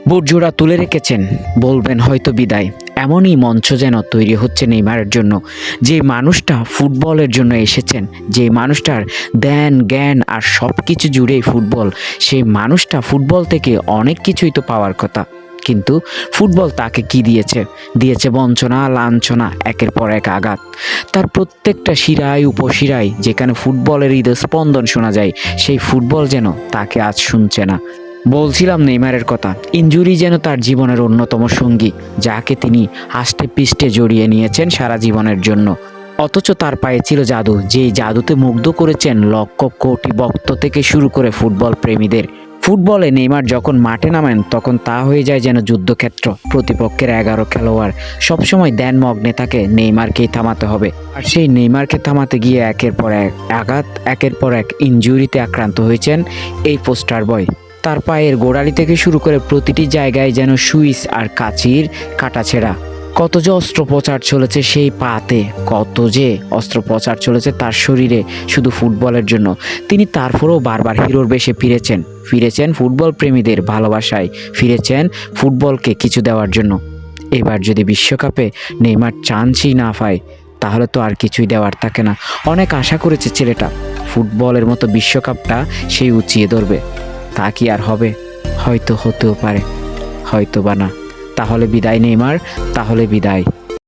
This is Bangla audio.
বুটজোড়া তুলে রেখেছেন, বলবেন হয়তো বিদায়। এমনই মঞ্চ যেন তৈরি হচ্ছে নেইমারের জন্য। যে মানুষটা ফুটবলের জন্য এসেছেন, যে মানুষটার ধ্যান জ্ঞান আর সব কিছু জুড়েই ফুটবল, সেই মানুষটা ফুটবল থেকে অনেক কিছুই তো পাওয়ার কথা, কিন্তু ফুটবল তাকে কি দিয়েছে? দিয়েছে বঞ্চনা, লাঞ্ছনা, একের পর এক আঘাত। তার প্রত্যেকটা শিরায় উপশিরায় যেখানে ফুটবলের হৃদস্পন্দন শোনা যায়, সেই ফুটবল যেন তাকে আজ শুনছে না। বলছিলাম নেইমারের কথা। ইনজুরি যেন তার জীবনের অন্যতম সঙ্গী, যাকে তিনি আষ্টে পৃষ্ঠে জড়িয়ে নিয়েছেন সারা জীবনের জন্য। অথচ তার পায়ে ছিল জাদু, যেই জাদুতে মুগ্ধ করেছেন লক্ষ কোটি ভক্ত থেকে শুরু করে ফুটবল প্রেমীদের। ফুটবলে নেইমার যখন মাঠে নামেন তখন তা হয়ে যায় যেন যুদ্ধক্ষেত্র। প্রতিপক্ষের 11 খেলোয়াড় সবসময় ধ্যানমগ্নে থাকে নেইমারকেই থামাতে হবে। আর সেই নেইমারকে থামাতে গিয়ে একের পর এক আঘাত, একের পর এক ইনজুরিতে আক্রান্ত হয়েছেন এই পোস্টার বয়। তার পায়ের গোড়ালি থেকে শুরু করে প্রতিটি জায়গায় যেন সুইচ আর কাঁচির কাটাছেঁড়া। কত যে অস্ত্রোপচার চলেছে সেই পাতে, কত যে অস্ত্রোপচার চলেছে তার শরীরে শুধু ফুটবলের জন্য। তিনি তারপরেও বারবার হিরোর বেশে ফিরেছেন ফুটবল প্রেমীদের ভালোবাসায়, ফিরেছেন ফুটবলকে কিছু দেওয়ার জন্য। এবার যদি বিশ্বকাপে নেইমার চান্সই না পায়, তাহলে তো আর কিছুই দেওয়ার থাকে না। অনেক আশা করেছে ছেলেটা, ফুটবলের মতো বিশ্বকাপটা সেই উঁচিয়ে ধরবে। তা কি আর হবে? হয়তো হতেও পারে, হয়তো বা না। তাহলে বিদায় নেইমার, তাহলে বিদায়।